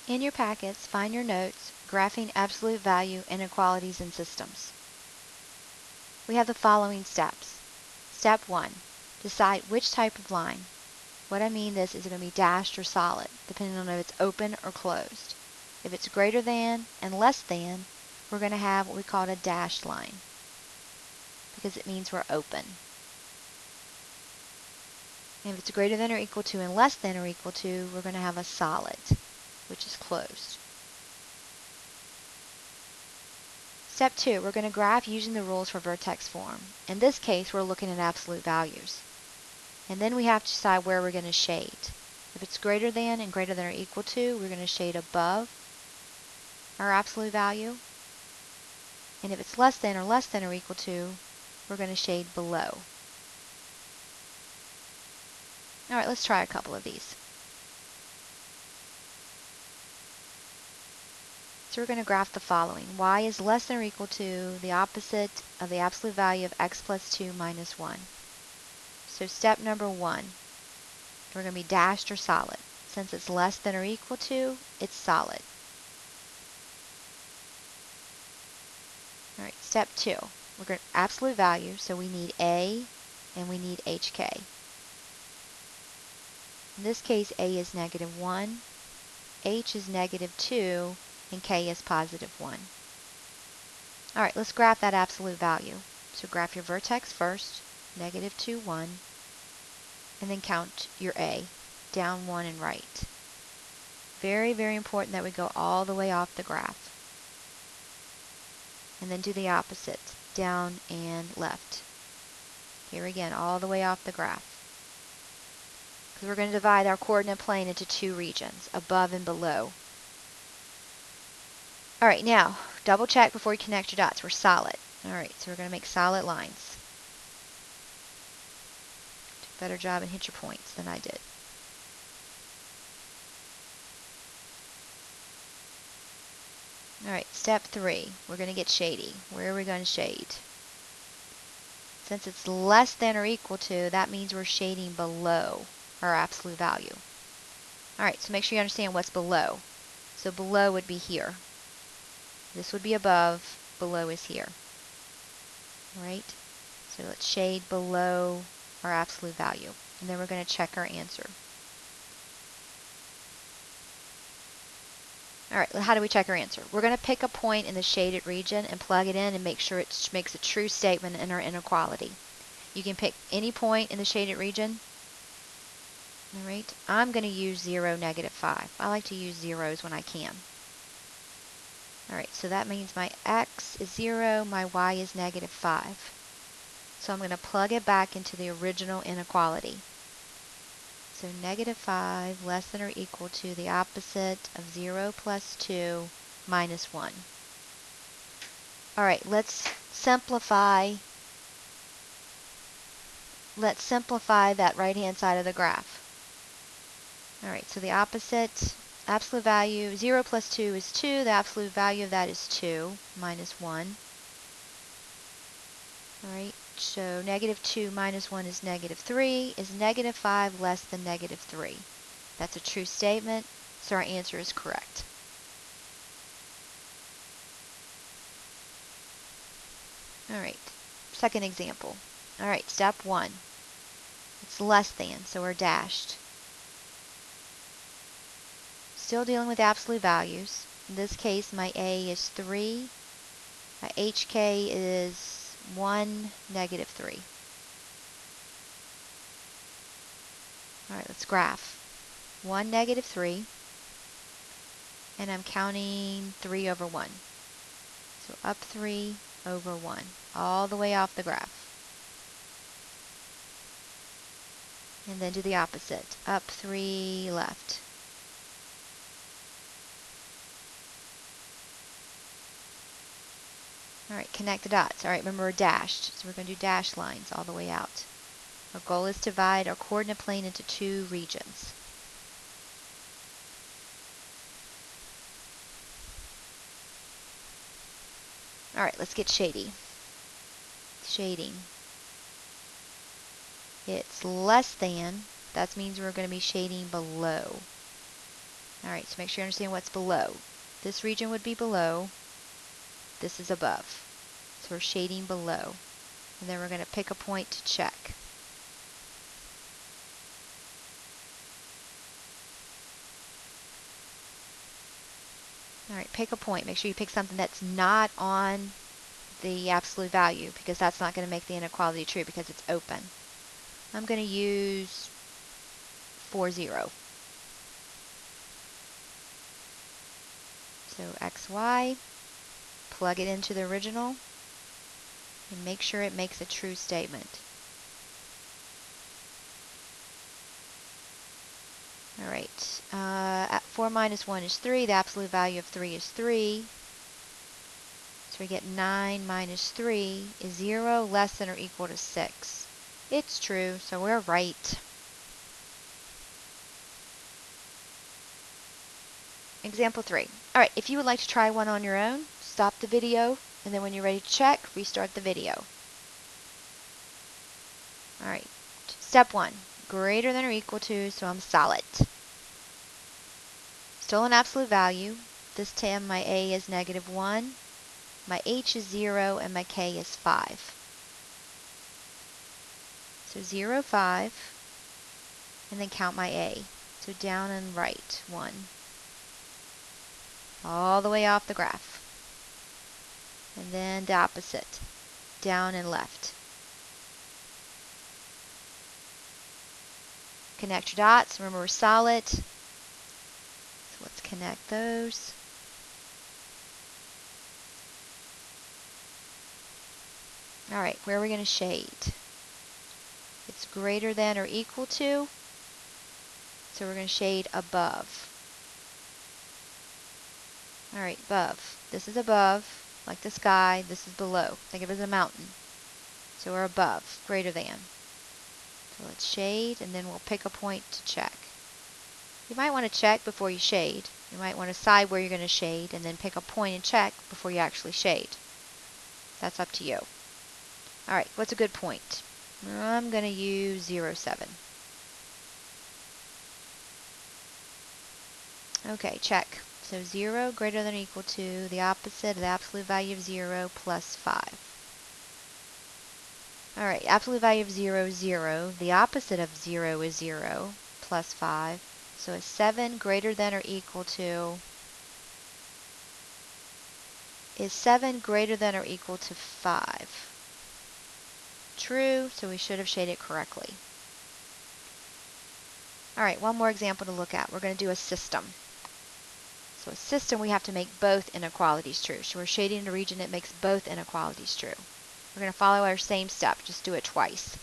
In your packets, find your notes, Graphing Absolute Value Inequalities in Systems. We have the following steps. Step 1. Decide which type of line. What I mean this is it going to be dashed or solid, depending on if it's open or closed. If it's greater than and less than, we're going to have what we call a dashed line, because it means we're open. And if it's greater than or equal to and less than or equal to, we're going to have a solid, which is closed. Step 2, we're going to graph using the rules for vertex form. In this case, we're looking at absolute values. And then we have to decide where we're going to shade. If it's greater than and greater than or equal to, we're going to shade above our absolute value. And if it's less than or equal to, we're going to shade below. All right, let's try a couple of these. So we're going to graph the following. Y is less than or equal to the opposite of the absolute value of x plus 2 minus 1. So step number 1, we're going to be dashed or solid. Since it's less than or equal to, it's solid. All right, step 2, we're going to absolute value, so we need A and we need HK. In this case, A is negative 1, H is negative 2, and K is positive 1. All right, let's graph that absolute value. So graph your vertex first, negative 2, 1, and then count your A, down 1 and right. Very, very important that we go all the way off the graph. And then do the opposite, down and left. Here again, all the way off the graph. Because we're going to divide our coordinate plane into two regions, above and below. All right, now, double check before you connect your dots. We're solid. All right, so we're going to make solid lines. Do a better job and hit your points than I did. All right, step 3, we're going to get shady. Where are we going to shade? Since it's less than or equal to, that means we're shading below our absolute value. All right, so make sure you understand what's below. So below would be here. This would be above, below is here. All right, so let's shade below our absolute value. And then we're going to check our answer. All right, how do we check our answer? We're going to pick a point in the shaded region and plug it in and make sure it makes a true statement in our inequality. You can pick any point in the shaded region. All right, I'm going to use 0, negative 5. I like to use zeros when I can. All right, so that means my x is 0, my y is negative 5. So I'm going to plug it back into the original inequality. So negative 5 less than or equal to the opposite of 0 plus 2 minus 1. All right, let's simplify that right-hand side of the graph. All right, so the opposite, absolute value, 0 plus 2 is 2. The absolute value of that is 2 minus 1. All right, so negative 2 minus 1 is negative 3. Is negative 5 less than negative 3? That's a true statement, so our answer is correct. All right, second example. All right, step 1. It's less than, so we're dashed. Still dealing with absolute values. In this case, my A is 3. My HK is 1, negative 3. All right, let's graph. 1, negative 3. And I'm counting 3 over 1. So up 3 over 1, all the way off the graph. And then do the opposite. Up 3, left. All right, connect the dots. All right, remember we're dashed, so we're going to do dashed lines all the way out. Our goal is to divide our coordinate plane into two regions. All right, let's get shady. Shading. It's less than. That means we're going to be shading below. Alright, so make sure you understand what's below. This region would be below. This is above. So we're shading below. And then we're going to pick a point to check. Alright, pick a point. Make sure you pick something that's not on the absolute value, because that's not going to make the inequality true because it's open. I'm going to use 4, 0. So xy, plug it into the original, and make sure it makes a true statement. Alright, 4 minus 1 is 3. The absolute value of 3 is 3. So we get 9 minus 3 is 0 less than or equal to 6. It's true, so we're right. Example 3. Alright, if you would like to try one on your own, stop the video, and then when you're ready to check, restart the video. Alright, step 1. Greater than or equal to, so I'm solid. Still an absolute value. This time my A is -1, my H is 0, and my K is 5. So 0, 5, and then count my A. So down and right, 1. All the way off the graph. And then the opposite, down and left. Connect your dots. Remember, we're solid. So let's connect those. All right, where are we going to shade? It's greater than or equal to, so we're going to shade above. All right, above. This is above, like the sky. This is below. Think of it as a mountain. So we're above, greater than. So let's shade, and then we'll pick a point to check. You might want to check before you shade. You might want to decide where you're going to shade, and then pick a point and check before you actually shade. That's up to you. All right, what's a good point? I'm going to use 0, 7. Okay, check. So 0 greater than or equal to the opposite of the absolute value of 0 plus 5. All right, absolute value of 0 is 0. The opposite of 0 is 0 plus 5. So is 7 greater than or equal to, is 7 greater than or equal to 5? True, so we should have shaded correctly. All right, one more example to look at. We're going to do a system. So a system, we have to make both inequalities true. So we're shading in a region that makes both inequalities true. We're going to follow our same step, just do it twice.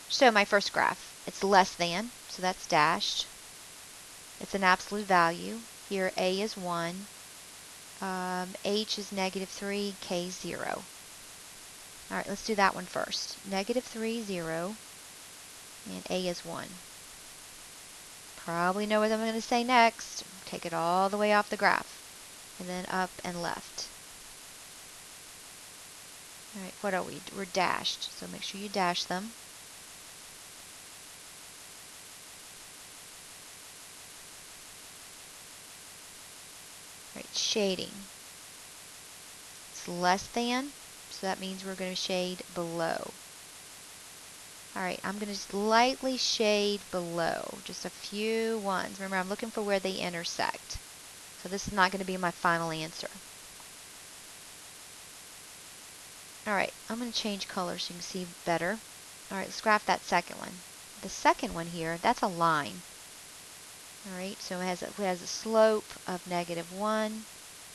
So my first graph, it's less than, so that's dashed. It's an absolute value. Here A is 1, H is -3, K is 0. All right, let's do that one first. -3, 0, and A is 1. Probably know what I'm going to say next. Take it all the way off the graph, and then up and left. All right, what are we? We're dashed, so make sure you dash them. All right, shading. It's less than, so that means we're going to shade below. All right, I'm going to slightly shade below, just a few ones. Remember, I'm looking for where they intersect. So this is not going to be my final answer. All right, I'm going to change color so you can see better. All right, let's graph that second one. The second one here, that's a line. All right, so it has a slope of -1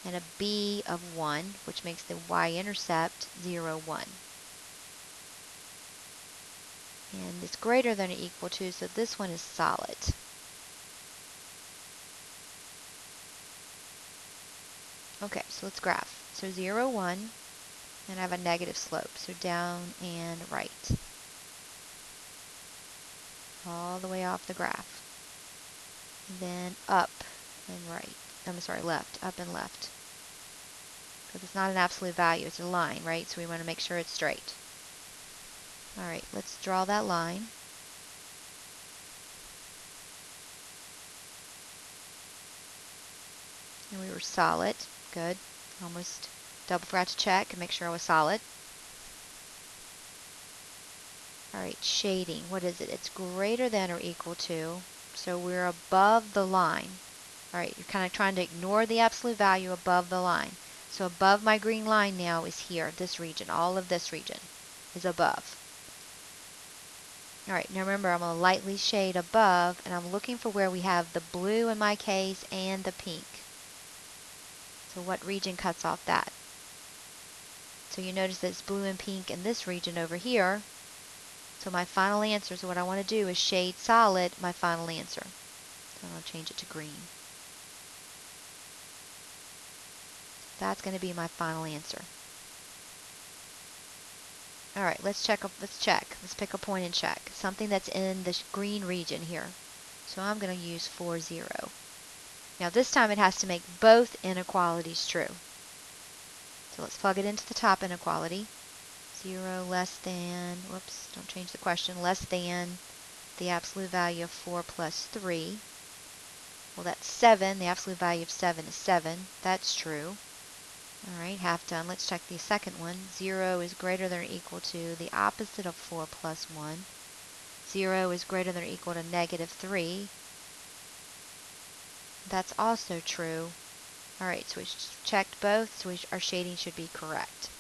and a b of 1, which makes the y-intercept 0, 1. And it's greater than or equal to, so this one is solid. Okay, so let's graph. So 0, 1, and I have a negative slope, so down and right. All the way off the graph. And then up and right. I'm sorry, left, up and left. Because it's not an absolute value, it's a line, right? So we want to make sure it's straight. All right, let's draw that line. And we were solid. Good. Almost double forgot to check and make sure I was solid. Alright, shading. What is it? It's greater than or equal to. So we're above the line. Alright, you're kind of trying to ignore the absolute value above the line. So above my green line now is here, this region. All of this region is above. Alright, now remember I'm going to lightly shade above, and I'm looking for where we have the blue in my case and the pink. So what region cuts off that? So you notice that it's blue and pink in this region over here. So my final answer, so what I want to do is shade solid my final answer. So I'm going to change it to green. That's going to be my final answer. Alright, let's check. Let's pick a point and check. Something that's in the green region here. So I'm going to use 4, 0. Now this time it has to make both inequalities true. So let's plug it into the top inequality. 0 less than, whoops, don't change the question, less than the absolute value of 4 plus 3. Well, that's 7. The absolute value of 7 is 7. That's true. Alright, half done. Let's check the second one. 0 is greater than or equal to the opposite of 4 plus 1. 0 is greater than or equal to negative 3. That's also true. Alright, so we checked both, so our shading should be correct.